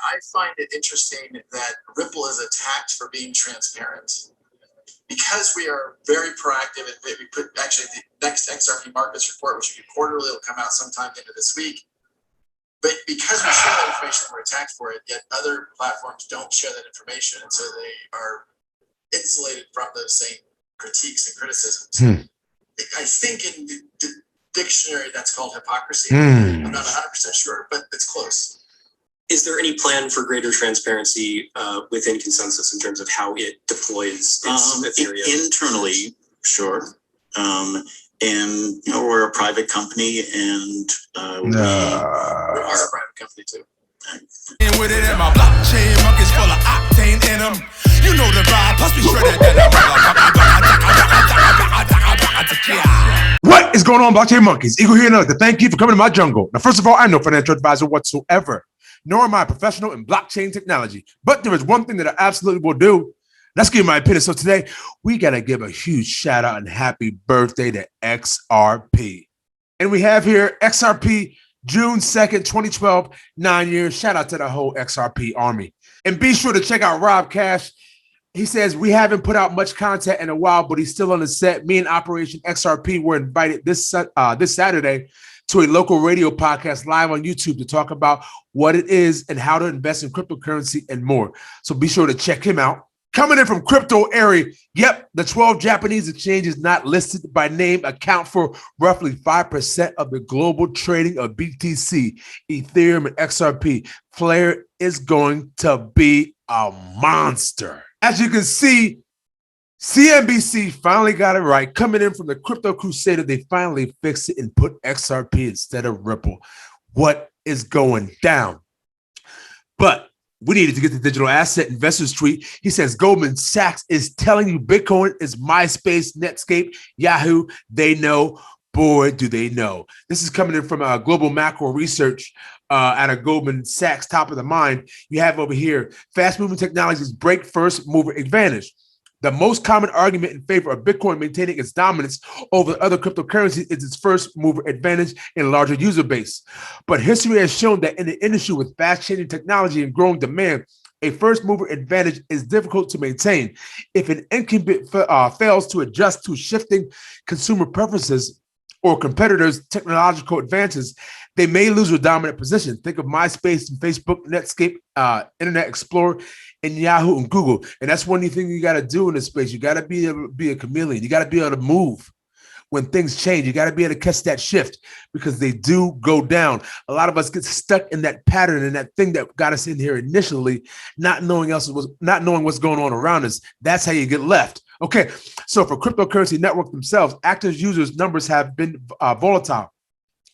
I find it interesting that Ripple is attacked for being transparent. Because we are very proactive, and we put actually the next XRP markets report, which will be quarterly, will come out sometime into this week. But because we share that information, we're attacked for it, yet other platforms don't share that information, and so they are insulated from those same critiques and criticisms. I think in the dictionary that's called hypocrisy. I'm not 100% sure, but it's close. Is there any plan for greater transparency within Consensus in terms of how it deploys its Ethereum? Internally, sure. And you know, we're a private company, and we are a private company too. And with it in my blockchain, Monkeyz full of octane in them. You know the vibe, plus we shredded that. What is going on, blockchain Monkeyz? Eagle here, another. Thank you for coming to my jungle. Now, first of all, I'm no financial advisor whatsoever, nor am I a professional in blockchain technology. But there is one thing that I absolutely will do. Let's give my opinion. So today, we got to give a huge shout out and happy birthday to XRP. And we have here XRP June 2nd, 2012, 9 years. Shout out to the whole XRP army. And be sure to check out Rob Cash. He says, we haven't put out much content in a while, but he's still on the set. Me and Operation XRP were invited this Saturday to a local radio podcast live on YouTube to talk about what it is and how to invest in cryptocurrency and more. So be sure to check him out. Coming in from crypto area, yep, the 12 Japanese exchanges not listed by name account for roughly 5% of the global trading of BTC, Ethereum, and XRP. Flare is going to be a monster. As you can see, CNBC finally got it right. Coming in from the Crypto Crusader, they finally fixed it and put XRP instead of Ripple. What is going down? But we needed to get the digital asset investors tweet. He says Goldman Sachs is telling you Bitcoin is MySpace, Netscape, Yahoo. They know. Boy, do they know. This is coming in from global macro research at a Goldman Sachs top of the mind. You have over here, fast-moving technologies break first mover advantage. The most common argument in favor of Bitcoin maintaining its dominance over other cryptocurrencies is its first mover advantage and larger user base. But history has shown that in the industry with fast-changing technology and growing demand, a first mover advantage is difficult to maintain. If an incumbent fails to adjust to shifting consumer preferences or competitors' technological advances, they may lose their dominant position. Think of MySpace and Facebook, Netscape, Internet Explorer, and Yahoo and Google. And that's one thing you got to do in this space. You got to be able to be a chameleon. You got to be able to move when things change. You got to be able to catch that shift because they do go down. A lot of us get stuck in that pattern and that thing that got us in here initially, not knowing what's going on around us. That's how you get left. Okay, so for cryptocurrency network themselves, active users numbers have been volatile.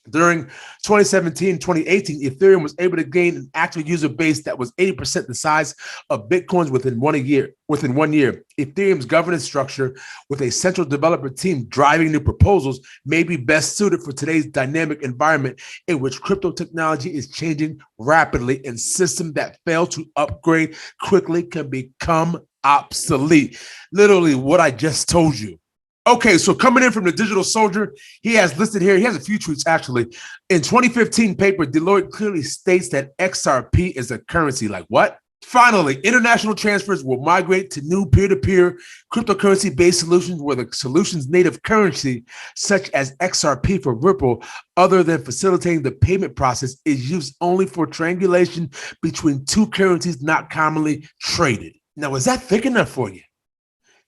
During 2017, 2018, Ethereum was able to gain an active user base that was 80% the size of Bitcoin's within 1 year. Ethereum's governance structure with a central developer team driving new proposals may be best suited for today's dynamic environment in which crypto technology is changing rapidly and systems that fail to upgrade quickly can become obsolete. Literally what I just told you. Okay, so coming in from the Digital Soldier, he has listed here, he has a few tweets actually. In 2015 paper, Deloitte clearly states that XRP is a currency. Like what? Finally, international transfers will migrate to new peer-to-peer cryptocurrency-based solutions where the solution's native currency, such as XRP for Ripple, other than facilitating the payment process, is used only for triangulation between two currencies not commonly traded. Now, is that thick enough for you?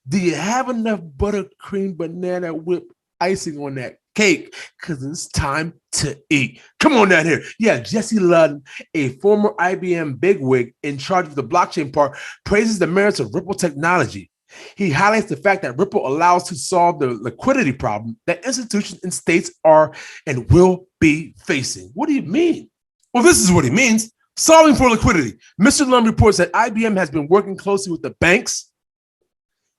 Do you have enough buttercream banana whip icing on that cake? Because it's time to eat. Come on down here. Yeah, Jesse Ludden, a former IBM bigwig in charge of the blockchain part, praises the merits of Ripple technology. He highlights the fact that Ripple allows to solve the liquidity problem that institutions and states are and will be facing. What do you mean? Well, this is what he means. Solving for liquidity. Mr. Lund reports that IBM has been working closely with the banks.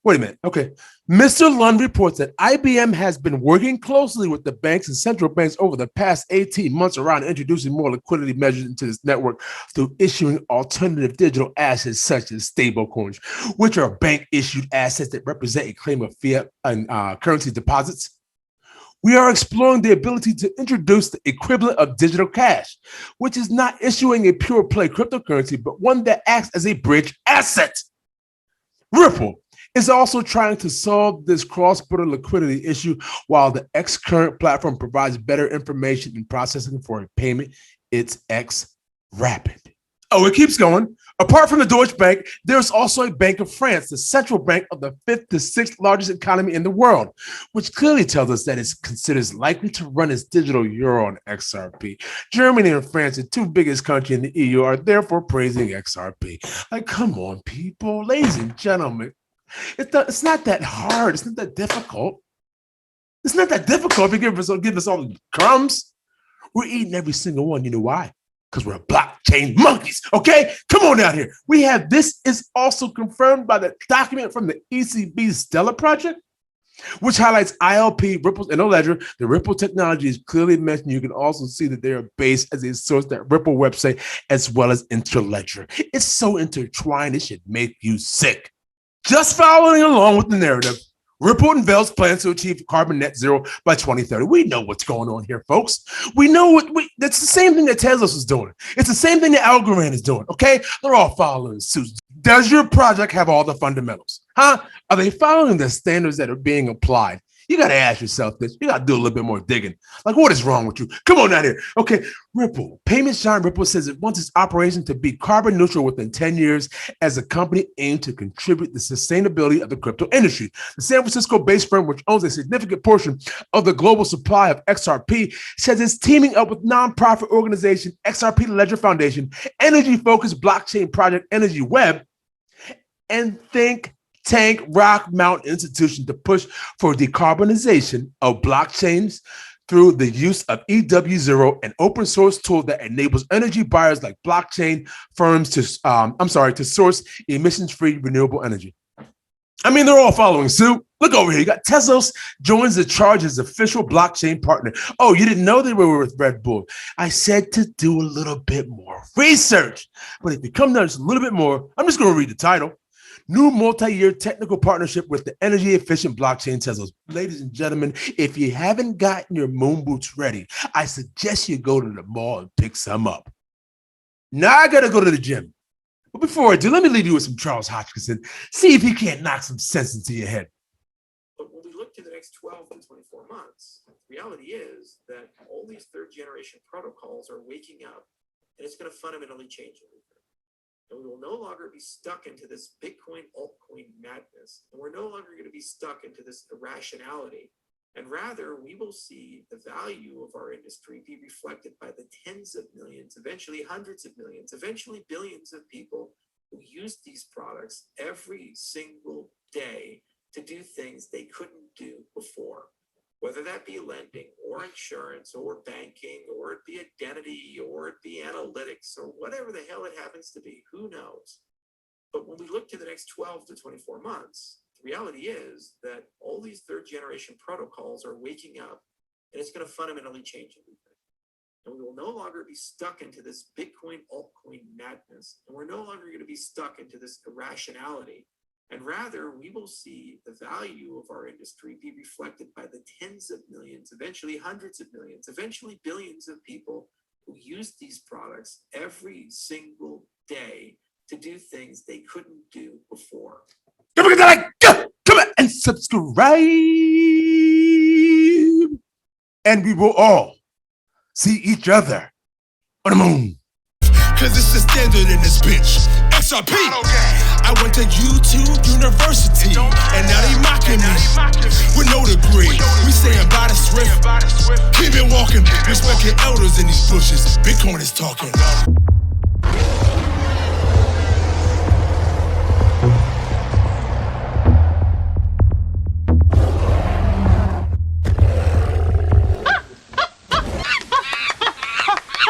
Wait a minute. Okay. Mr. Lund reports that IBM has been working closely with the banks and central banks over the past 18 months around introducing more liquidity measures into this network through issuing alternative digital assets such as stablecoins, which are bank-issued assets that represent a claim of fiat and currency deposits. We are exploring the ability to introduce the equivalent of digital cash, which is not issuing a pure play cryptocurrency, but one that acts as a bridge asset. Ripple is also trying to solve this cross-border liquidity issue, while the X current platform provides better information and processing for a payment. It's X Rapid. Oh, it keeps going. Apart from the Deutsche Bank, there's also a Bank of France, the central bank of the 5th to 6th largest economy in the world, which clearly tells us that it's considered likely to run its digital euro on XRP. Germany and France, the two biggest countries in the EU, are therefore praising XRP. Like, come on, people, ladies and gentlemen. It's not that hard. It's not that difficult. It's not that difficult if you give us all the crumbs. We're eating every single one. You know why? Because we're blockchain monkeys, okay? Come on out here. We have this is also confirmed by the document from the ECB Stellar project, which highlights ILP, Ripple, and Ledger. The Ripple technology is clearly mentioned. You can also see that they are based as a source, that Ripple website, as well as Interledger. It's so intertwined, it should make you sick. Just following along with the narrative, Ripple unveils plans to achieve carbon net zero by 2030. We know what's going on here, folks. We know that's the same thing that Tezos is doing. It's the same thing that Algorand is doing, okay? They're all following suit. Does your project have all the fundamentals? Huh? Are they following the standards that are being applied? You got to ask yourself this. You got to do a little bit more digging. Like, what is wrong with you? Come on out here. Okay, Ripple. Payments giant Ripple says it wants its operation to be carbon neutral within 10 years as a company aimed to contribute to the sustainability of the crypto industry. The San Francisco-based firm, which owns a significant portion of the global supply of XRP, says it's teaming up with nonprofit organization XRP Ledger Foundation, energy-focused blockchain project Energy Web, and think tank Rock Mountain Institution to push for decarbonization of blockchains through the use of EW0, an open source tool that enables energy buyers like blockchain firms to source emissions-free renewable energy. I mean, they're all following suit. Look over here. You got Tezos joins the charge as official blockchain partner. Oh, you didn't know they were with Red Bull. I said to do a little bit more research. But if you come down just a little bit more, I'm just going to read the title. New multi-year technical partnership with the energy-efficient blockchain Tezos. Ladies and gentlemen, if you haven't gotten your moon boots ready, I suggest you go to the mall and pick some up. Now I got to go to the gym. But before I do, let me leave you with some Charles Hoskinson. See if he can't knock some sense into your head. But when we look to the next 12 to 24 months, the reality is that all these third-generation protocols are waking up, and it's going to fundamentally change everything. And we will no longer be stuck into this Bitcoin altcoin madness. And we're no longer going to be stuck into this irrationality. And rather, we will see the value of our industry be reflected by the tens of millions, eventually hundreds of millions, eventually billions of people who use these products every single day to do things they couldn't do before. Whether that be lending or insurance or banking, or it be identity, or it be analytics, or whatever the hell it happens to be, who knows? But when we look to the next 12 to 24 months, the reality is that all these third generation protocols are waking up, and it's going to fundamentally change everything. And we will no longer be stuck into this Bitcoin altcoin madness. And we're no longer going to be stuck into this irrationality. And rather, we will see the value of our industry be reflected by the tens of millions, eventually hundreds of millions, eventually billions of people who use these products every single day to do things they couldn't do before. Come on, and subscribe. And we will all see each other on the moon. Cause it's the standard in this bitch. XRP. I went to YouTube University, and now they mocking me with no degree. We saying by the swift, keep it walking. Respect your elders in these bushes. Bitcoin is talking.